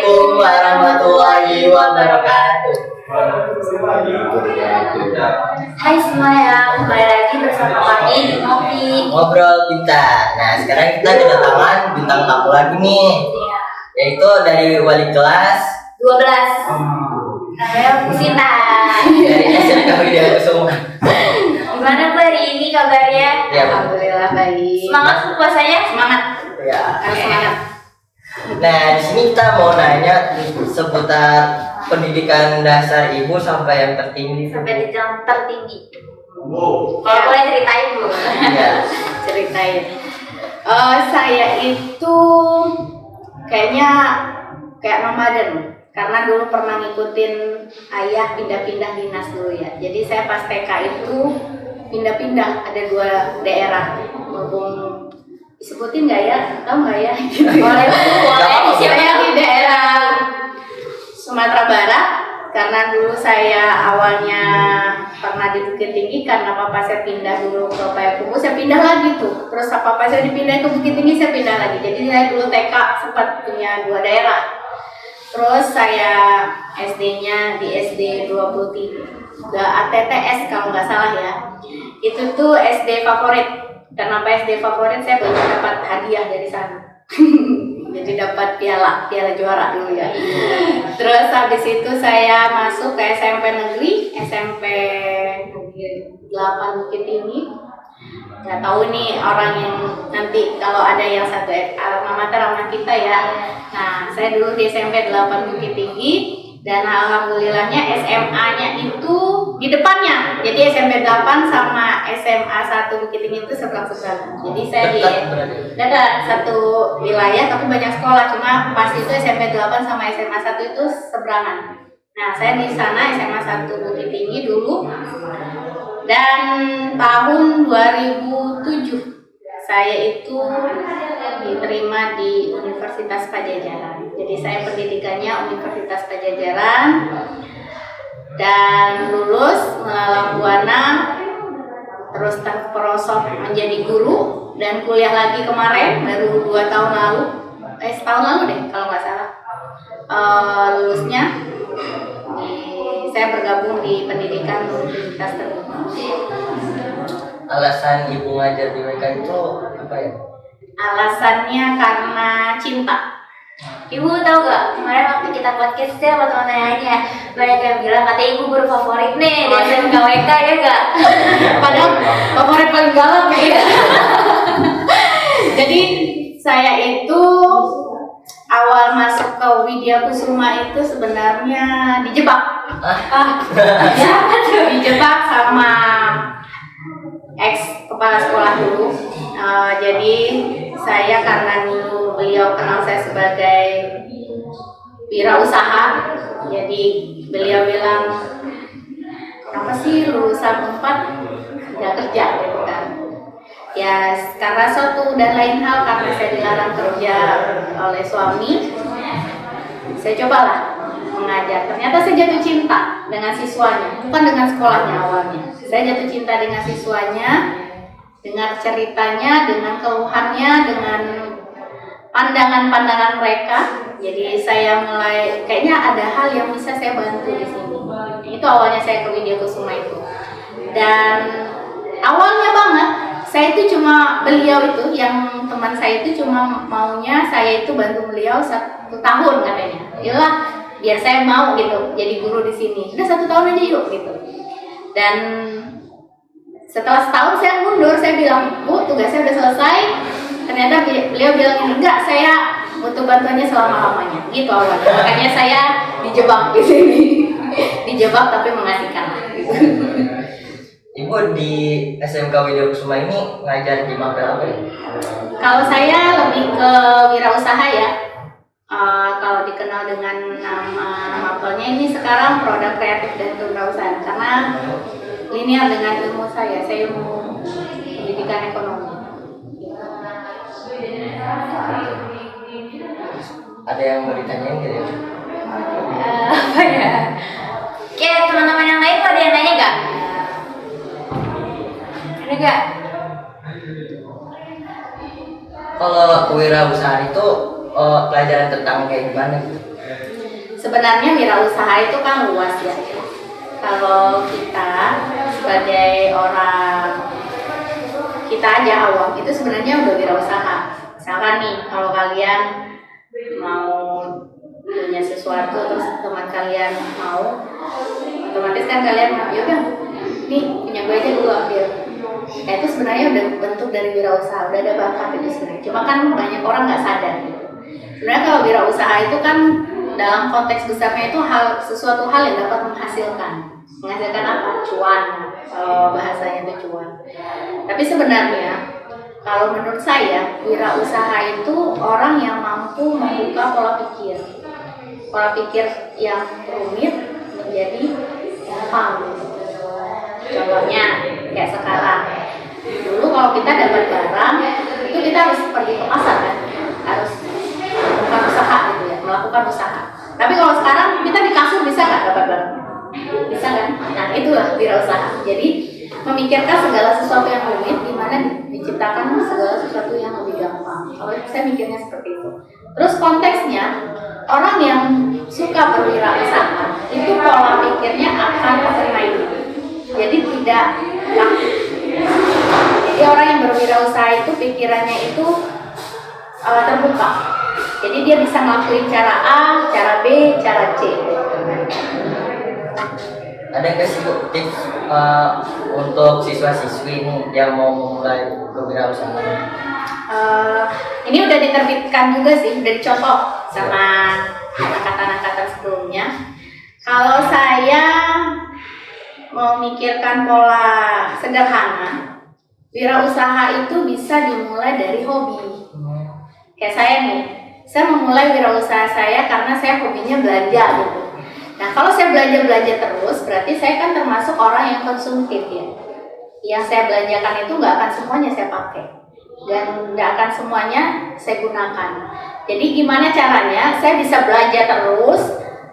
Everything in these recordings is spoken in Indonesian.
Assalamualaikum warahmatullahi wabarakatuh. Hai semuanya, kembali lagi bersama kami di Ngobrol Bintang. Nah, sekarang kita kedatangan bintang tamu lagi nih, yaitu dari wali kelas 12. Saya Pusita. dari SMK Widya Kusuma. Gimana Bu hari ini kabarnya? Ya, Alhamdulillah baik. Semangat puasanya? Semangat. Ya. Harus semangat. Nah, di sini kita mau nanya seputar pendidikan dasar ibu sampai yang tertinggi. Sampai di jam tertinggi. Kalau boleh ceritain Bu. Iya. Ceritain. Saya itu kayaknya kayak nomaden, karena dulu pernah ngikutin ayah pindah-pindah dinas dulu ya. Jadi saya pas TK itu pindah-pindah, ada 2 daerah. Berhubung disebutin nggak ya? Tahu nggak ya? Boleh Saya siapa di daerah Sumatera Barat, karena dulu saya awalnya pernah di Bukit Tinggi, karena papa saya pindah dulu ke Payakumbuh, saya pindah lagi tuh. Terus papa saya dipindah ke Bukit Tinggi, saya pindah lagi. Jadi saya dulu TK sempat punya 2 daerah. Terus saya SD-nya di SD 23 ATTS kalau nggak salah ya. Itu tuh SD favorit. Kenapa SD favorit? Saya banyak dapat hadiah dari sana. Jadi dapat piala juara dulu ya. Terus habis itu saya masuk ke SMP negeri 8 Bukit Tinggi. Nggak tahu nih orang yang nanti kalau ada yang satu alma mater sama kita ya. Nah, saya dulu di SMP 8 Bukit Tinggi, dan alhamdulillahnya SMA-nya itu di depannya. Jadi SMP 8 sama SMA 1 Bukit Tinggi itu seberang-seberang. Jadi saya di dekat satu wilayah tapi banyak sekolah, cuma pas itu SMP 8 sama SMA 1 itu seberangan. Nah, saya di sana SMA 1 Bukit Tinggi dulu. Dan tahun 2007 saya itu diterima di Universitas Padjadjaran. Jadi saya pendidikannya Universitas Padjadjaran dan lulus melalang buana, terus terperosok menjadi guru dan kuliah lagi kemarin baru 2 tahun lalu, setahun lalu deh kalau nggak salah lulusnya. Saya bergabung di pendidikan universitas terbuka. Alasan ibu ngajar di mereka itu apa ya? Alasannya karena cinta. Ibu tahu gak, kemarin waktu kita podcast ya sama teman-temannya, banyak yang bilang katanya ibu guru favorit nih di SMKWK ya gak? Padahal favorit paling galak ya. Jadi saya itu awal masuk ke Widya Kusuma itu sebenarnya dijebak. Dijebak sama ex kepala sekolah dulu. Jadi saya karena dulu beliau kenal saya sebagai wirausaha, jadi beliau bilang, kenapa sih lulusan 4 nggak kerja gitu kan? Ya karena suatu dan lain hal, karena saya dilarang kerja oleh suami, saya cobalah mengajar. Ternyata saya jatuh cinta dengan siswanya, bukan dengan sekolahnya awalnya. Saya jatuh cinta dengan siswanya, dengan ceritanya, dengan keluhannya, dengan pandangan-pandangan mereka. Jadi saya mulai kayaknya ada hal yang bisa saya bantu di sini. Itu awalnya saya ke Widya Kusuma itu. Dan awalnya banget saya itu cuma, beliau itu yang teman saya itu cuma maunya saya itu bantu beliau 1 tahun katanya. Yalah, biar saya mau gitu jadi guru di sini. Udah 1 tahun aja yuk gitu. Dan setelah setahun saya mundur, saya bilang, Bu, tugasnya udah selesai. Ternyata beliau bilang ini, enggak, saya butuh bantuannya selama-lamanya. Gitu awalnya. Makanya saya dijebak di sini. Dijebak tapi mengasihkan. Gitu. Ibu di SMK Widya Kusuma ini ngajar di mapel apa ya? Kalau saya lebih ke wirausaha ya. Kalau dikenal dengan nama mapelnya ini sekarang produk kreatif dan kewirausahaan, karena linear dengan ilmu saya ilmu pendidikan ekonomi. Ada yang mau ditanyain gitu ya? Apa ya? Kayak teman-teman yang lain ada yang nanya gak? Ada gak? Kalau kewirausahaan itu pelajaran tentang kayak gimana gitu? Sebenarnya wirausaha itu kan luas ya. Kalau kita sebagai orang, kita aja awam itu sebenarnya udah wirausaha. Misalkan nih, kalau kalian mau punya sesuatu terus teman kalian mau, otomatis kan kalian ya udah, nih punya gue aja dulu ambil. Nah itu sebenarnya udah bentuk dari wirausaha, udah ada bakat itu sebenarnya. Cuma kan banyak orang nggak sadar gitu. Sebenarnya kalau wirausaha itu kan dalam konteks besarnya itu sesuatu hal yang dapat menghasilkan apa? Cuan, kalau bahasanya itu cuan. Tapi sebenarnya kalau menurut saya wirausaha itu orang yang mampu membuka pola pikir yang rumit menjadi gampang. Contohnya kayak sekarang, dulu kalau kita dapat barang itu kita harus pergi ke pasar kan, harus melakukan usaha gitu ya, melakukan usaha. Tapi kalau sekarang kita di kasur bisa nggak dapat barang? Bisa kan? Nah itulah wirausaha. Jadi memikirkan segala sesuatu yang rumit, gimana diciptakan segala sesuatu yang lebih gampang. Kalau saya mikirnya seperti itu. Terus konteksnya, orang yang suka berwirausaha itu pola pikirnya akan open-minded. Jadi tidak kaku. Jadi orang yang berwirausaha itu pikirannya itu terbuka. Jadi dia bisa ngelakuin cara A, cara B, cara C. Ada nggak sih Bu tips untuk siswa-siswi nih yang mau mulai berwirausaha? Ini udah diterbitkan juga sih, udah dicontoh sama angkatan-angkatan sebelumnya. Kalau saya memikirkan pola sederhana, wirausaha itu bisa dimulai dari hobi. Kayak saya nih, saya memulai wirausaha saya karena saya hobinya belanja gitu. Nah kalau saya belanja terus, berarti saya kan termasuk orang yang konsumtif ya. Yang saya belanjakan itu nggak akan semuanya saya pakai dan nggak akan semuanya saya gunakan. Jadi gimana caranya saya bisa belanja terus,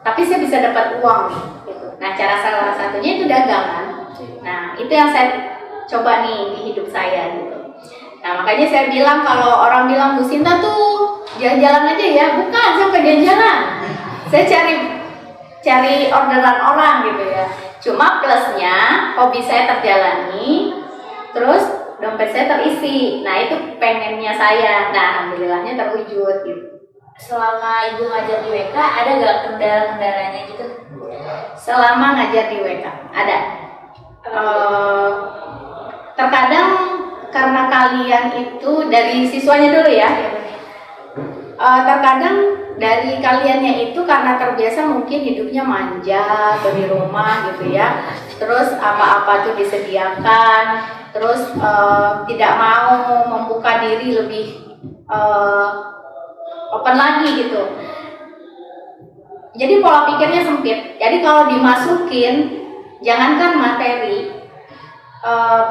tapi saya bisa dapat uang gitu. Nah cara salah satunya itu dagangan. Nah itu yang saya coba nih di hidup saya gitu. Nah makanya saya bilang kalau orang bilang Bu Sinta tuh jalan-jalan aja ya, bukan, saya bukan jalan-jalan. Saya cari orderan orang gitu ya. Cuma plusnya hobi saya terjalani, terus dompet saya terisi. Nah itu pengennya saya. Nah alhamdulillahnya terwujud gitu. Selama Ibu ngajar di WK, ada gak kendala-kendalanya gitu? Selama ngajar di WK, ada. Terkadang karena kalian itu dari siswanya dulu ya. Terkadang dari kaliannya itu karena terbiasa mungkin hidupnya manja atau di rumah gitu ya. Terus apa-apa tuh disediakan, terus tidak mau membuka diri lebih open lagi gitu. Jadi pola pikirnya sempit. Jadi kalau dimasukin, jangankan materi,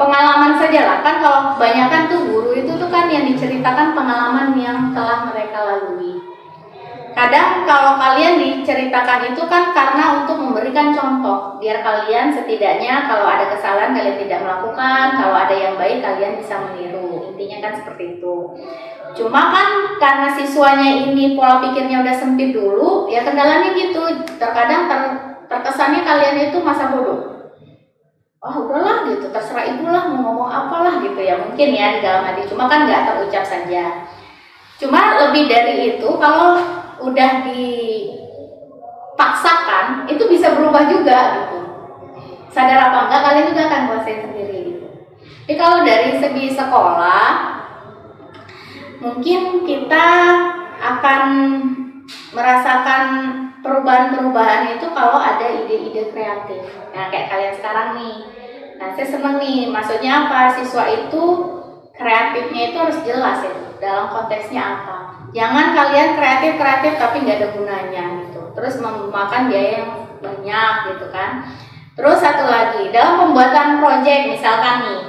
pengalaman saja lah. Kan kalau kebanyakan tuh guru itu tuh kan yang diceritakan pengalaman yang telah mereka lalui. Kadang kalau kalian diceritakan itu kan karena untuk memberikan contoh, biar kalian setidaknya kalau ada kesalahan kalian tidak melakukan, kalau ada yang baik kalian bisa meniru. Intinya kan seperti itu. Cuma kan karena siswanya ini pola pikirnya udah sempit dulu, ya kendalanya gitu. Terkadang terkesannya kalian itu masa bodoh. Oh udahlah gitu, terserah ibu lah mau ngomong apalah gitu ya, mungkin ya di dalam hati. Cuma kan nggak terucap saja. Cuma lebih dari itu, kalau udah dipaksakan itu bisa berubah juga gitu. Sadar apa enggak kalian juga akan kuasain sendiri gitu. Tapi kalau dari segi sekolah, mungkin kita akan merasakan perubahan-perubahan itu kalau ada ide-ide kreatif. Nah kayak kalian sekarang nih. Nah saya seneng nih, maksudnya apa? Siswa itu kreatifnya itu harus jelas ya, dalam konteksnya apa. Jangan kalian kreatif tapi nggak ada gunanya gitu. Terus memakan biaya yang banyak gitu kan. Terus satu lagi, dalam pembuatan proyek misalkan nih,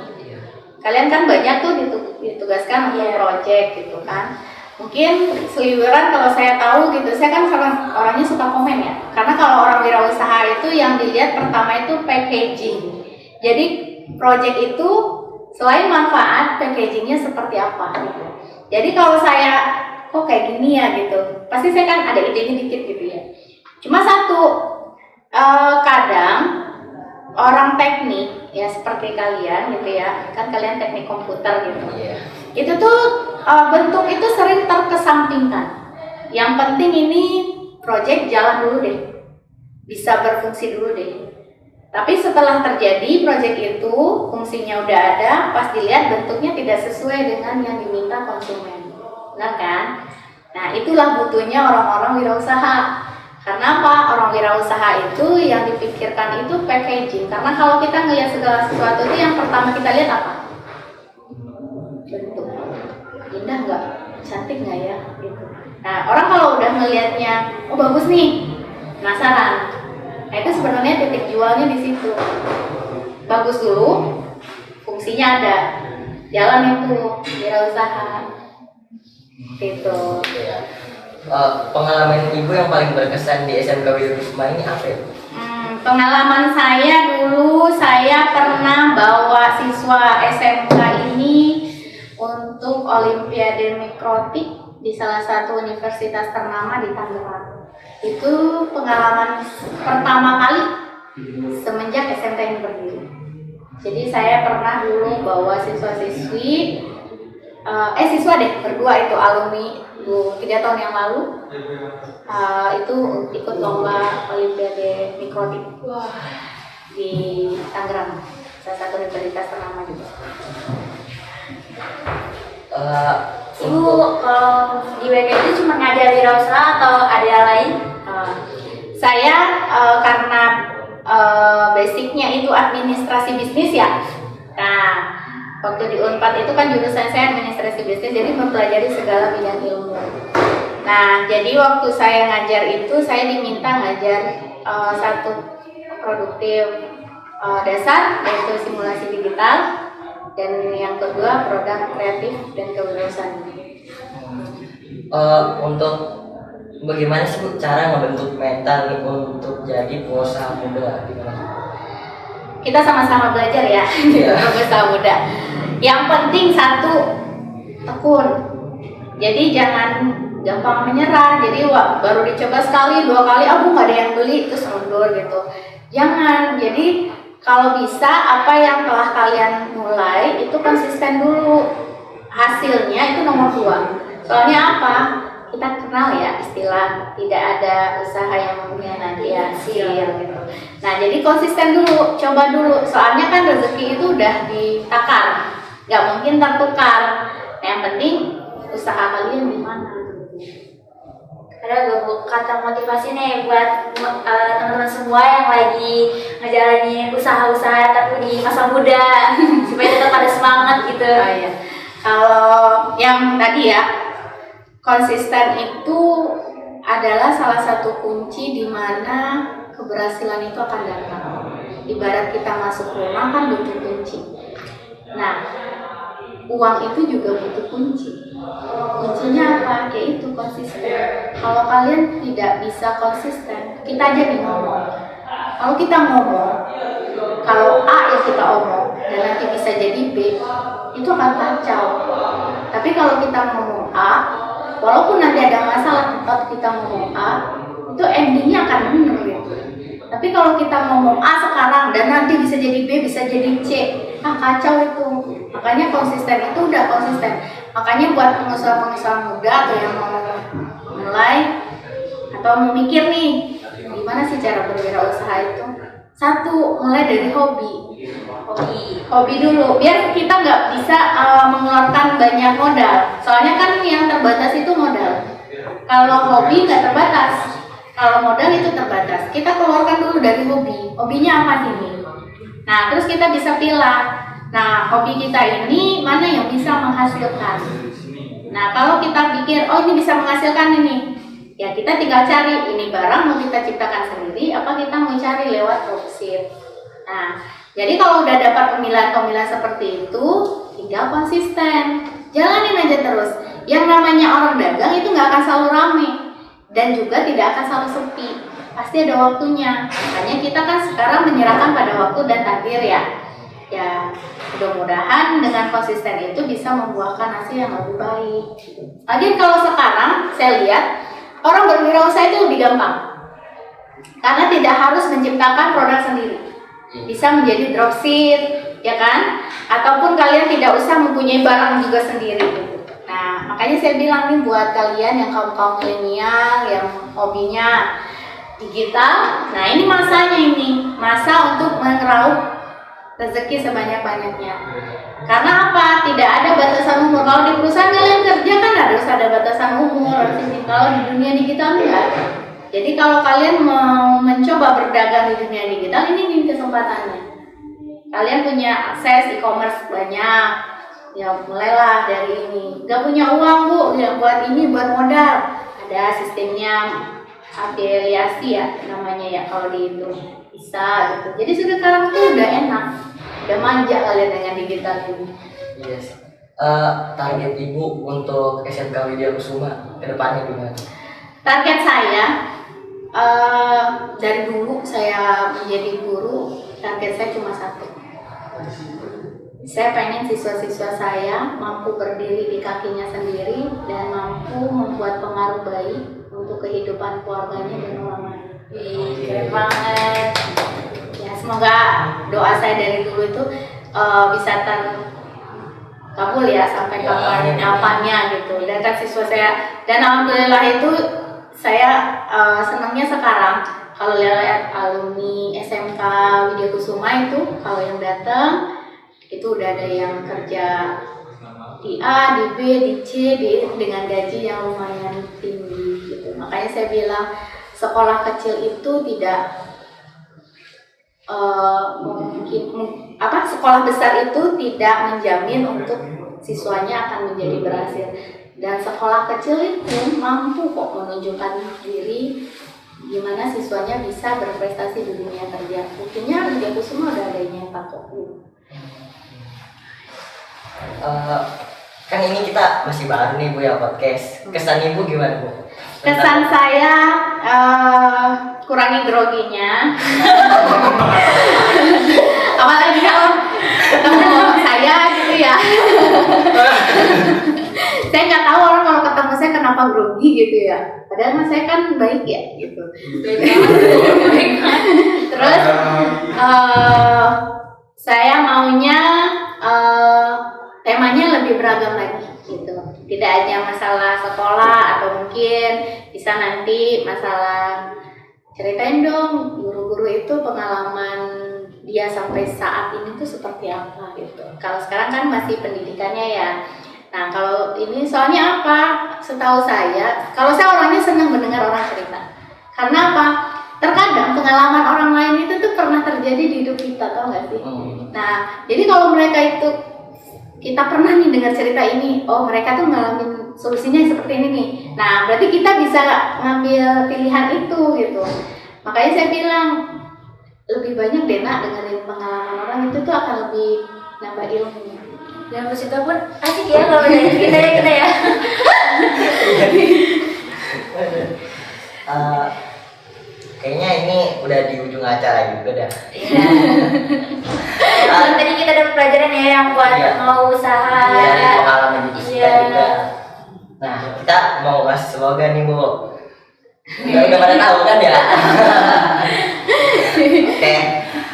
kalian kan banyak tuh ditugaskan untuk proyek gitu kan. Mungkin seliweran kalau saya tahu gitu, saya kan orangnya suka komen ya. Karena kalau orang wirausaha itu yang dilihat pertama itu packaging. Jadi proyek itu selain manfaat, packagingnya seperti apa gitu. Jadi kalau saya kok kayak gini ya gitu. Pasti saya kan ada idenya dikit gitu ya. Cuma satu, kadang orang teknik ya seperti kalian gitu ya, kan kalian teknik komputer gitu. Iya. Itu tuh bentuk itu sering terkesampingkan. Yang penting ini project jalan dulu deh, bisa berfungsi dulu deh. Tapi setelah terjadi project itu, fungsinya udah ada, pas dilihat bentuknya tidak sesuai dengan yang diminta konsumen. Benar kan? Nah, itulah butuhnya orang-orang wirausaha. Karena apa? Orang wirausaha itu yang dipikirkan itu packaging. Karena kalau kita ngelihat segala sesuatu itu yang pertama kita lihat apa? Bentuk. Indah nggak? Cantik nggak ya? Gitu. Nah, orang kalau udah ngelihatnya, oh bagus nih, penasaran. Nah, itu sebenarnya titik jualnya di situ. Bagus dulu, fungsinya ada, jalan itu wirausaha, gitu. Iya. Pengalaman ibu yang paling berkesan di SMK Widyasukma ini apa ya? Pengalaman saya dulu, saya pernah bawa siswa SMK ini untuk Olimpiade Mikrotik di salah satu universitas ternama di Tangerang. Itu pengalaman pertama kali semenjak SMK ini berdiri. Jadi saya pernah dulu bawa siswa-siswi, siswa deh berdua itu alumni 3 tahun yang lalu, itu ikut lomba Olimpiade Mikrotik di Tangerang, salah satu universitas ternama juga. Ibu kalau di WK itu cuma ngajar wirausaha atau ada yang lain? Saya karena basicnya itu administrasi bisnis ya. Nah, waktu di Unpad itu kan jurusan saya administrasi bisnis, jadi mempelajari segala bidang ilmu. Nah, jadi waktu saya ngajar itu saya diminta ngajar satu produktif dasar yaitu simulasi digital, dan yang kedua produk kreatif dan kewirausahaan. Untuk bagaimana sih Bu cara ngebentuk mental nih untuk jadi pengusaha muda? Kita sama-sama belajar ya, pengusaha muda. Yang penting satu, tekun. Jadi jangan gampang menyerah. Jadi baru dicoba sekali, 2 kali, aku nggak ada yang beli, terus mundur gitu. Jangan. Jadi kalau bisa apa yang telah kalian mulai itu konsisten dulu. Hasilnya itu nomor 2. Soalnya apa? Kita kenal ya istilah tidak ada usaha yang mengkhianati hasil gitu. Nah, jadi konsisten dulu, coba dulu. Soalnya kan rezeki itu udah ditakar, nggak mungkin tertukar. Nah, yang penting usaha kalian di mana. Ada kata motivasi nih buat teman-teman semua yang lagi ngejalanin usaha-usaha tapi di masa muda supaya tetap ada semangat gitu. Oh, iya. Kalau yang tadi ya, konsisten itu adalah salah satu kunci di mana keberhasilan itu akan datang. Ibarat kita masuk rumah kan butuh kunci. Nah, uang itu juga butuh kunci. Kuncinya apa? Yaitu konsisten. Kalau kalian tidak bisa konsisten, kita aja nih ngomong. Kalau kita ngomong, kalau A yang kita omong dan nanti bisa jadi B, itu akan kacau. Tapi kalau kita ngomong A, walaupun nanti ada masalah tempat kita ngomong A, itu endingnya akan benar gitu. Tapi kalau kita ngomong A sekarang dan nanti bisa jadi B, bisa jadi C, kacau itu. Makanya konsisten itu udah konsisten. Makanya buat pengusaha-pengusaha muda atau yang mau mulai atau mau mikir nih, gimana sih cara berwirausaha itu? Satu, mulai dari hobi dulu, biar kita nggak bisa mengeluarkan banyak modal. Soalnya kan yang terbatas itu modal. Kalau hobi nggak terbatas, kalau modal itu terbatas. Kita keluarkan dulu dari hobi. Hobinya apa sih ini? Nah, terus kita bisa pilih. Nah, hobi kita ini mana yang bisa menghasilkan? Nah, kalau kita pikir, oh ini bisa menghasilkan ini, ya kita tinggal cari ini barang mau kita ciptakan sendiri, apa kita mau cari lewat dropship. Nah, jadi kalau udah dapat pemilihan-pemilihan seperti itu, tinggal konsisten, jalanin aja terus. Yang namanya orang dagang itu nggak akan selalu rame dan juga tidak akan selalu sepi. Pasti ada waktunya. Makanya kita kan sekarang menyerahkan pada waktu dan takdir ya. Ya, mudah-mudahan dengan konsisten itu bisa membuahkan hasil yang lebih baik. Lagi kalau sekarang saya lihat orang berwirausaha itu lebih gampang. Karena tidak harus menciptakan produk sendiri. Bisa menjadi dropship, ya kan? Ataupun kalian tidak usah mempunyai barang juga sendiri. Nah, makanya saya bilang nih buat kalian yang kaum milenial yang hobinya digital, nah ini masanya ini, masa untuk meraup rezeki sebanyak-banyaknya. Karena apa? Tidak ada batasan umur. Kalau di perusahaan kalian kerja kan harus ada batasan umur. Kalau di dunia digital enggak. Jadi kalau kalian mau mencoba berdagang di dunia digital, ini nih kesempatannya. Kalian punya akses e-commerce banyak, ya mulailah dari ini. Gak punya uang bu, ya buat ini, buat modal. Ada sistemnya afiliasi ya namanya ya kalau di Indo bisa gitu. Jadi sudah sekarang tuh udah enak, udah manja kalian dengan digital ini. Yes. Target ibu untuk SMK Widya Kusuma ke depannya gimana? Target saya dari dulu saya menjadi guru, target saya cuma satu. Saya pengen siswa-siswa saya mampu berdiri di kakinya sendiri dan mampu membuat pengaruh baik untuk kehidupan keluarganya dan orang lain. Keren banget. Ya, semoga doa saya dari dulu itu bisa terkabul ya sampai kapan-kapannya gitu. Dan kan siswa saya, dan alhamdulillah itu saya senangnya sekarang kalau lihat alumni SMK Widya Kusuma itu kalau yang datang itu udah ada yang kerja di A, di B, di C, dengan gaji yang lumayan tinggi gitu. Makanya saya bilang sekolah kecil itu tidak sekolah besar itu tidak menjamin untuk siswanya akan menjadi berhasil. Dan sekolah kecil itu mampu kok menunjukkan diri gimana siswanya bisa berprestasi di dunia kerja. Buktinya Widya Kusuma udah ada nyata kok. Kan ini kita masih baru nih Bu ya podcast. Kesan Ibu gimana Bu? Kesan saya kurangi groginya. Apalagi kalau ketemu saya gitu ya. Saya nggak tahu orang kalau ketemu saya kenapa grogi gitu ya. Padahal saya kan baik ya gitu. Terus saya maunya temanya lebih beragam lagi gitu. Tidak hanya masalah sekolah atau mungkin bisa nanti masalah ceritain dong guru-guru itu pengalaman dia sampai saat ini tuh seperti apa gitu. Kalau sekarang kan masih pendidikannya ya. Nah kalau ini soalnya apa? Setahu saya, kalau saya orangnya senang mendengar orang cerita. Karena apa? Terkadang pengalaman orang lain itu tuh pernah terjadi di hidup kita, tau gak sih? Nah jadi kalau mereka itu kita pernah nih dengar cerita ini, oh mereka tuh ngalamin solusinya seperti ini nih. Nah berarti kita bisa ngambil pilihan itu gitu. Makanya saya bilang lebih banyak deh nak dengerin pengalaman orang itu tuh akan lebih nambah ilmu. Dan musika pun asik ya kalau dari kita ya. Kayaknya ini udah di ujung acara juga dah. Iya. Tadi kita dapat pelajaran ya yang buat mau usaha. Iya, dari pengalaman di kita Iya. juga. Nah, kita mau ngasih slogan nih Bu. Udah pada tahu kan ya? Oke.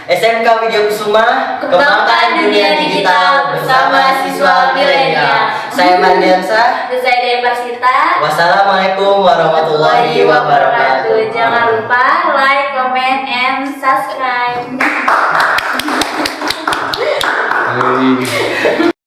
SMK Widya Kusuma, kembangkan dunia digital bersama siswa milenial. Saya Mardiansa. Saya dari Persita. Wassalamualaikum warahmatullahi wabarakatuh. Jangan lupa like, comment, and subscribe.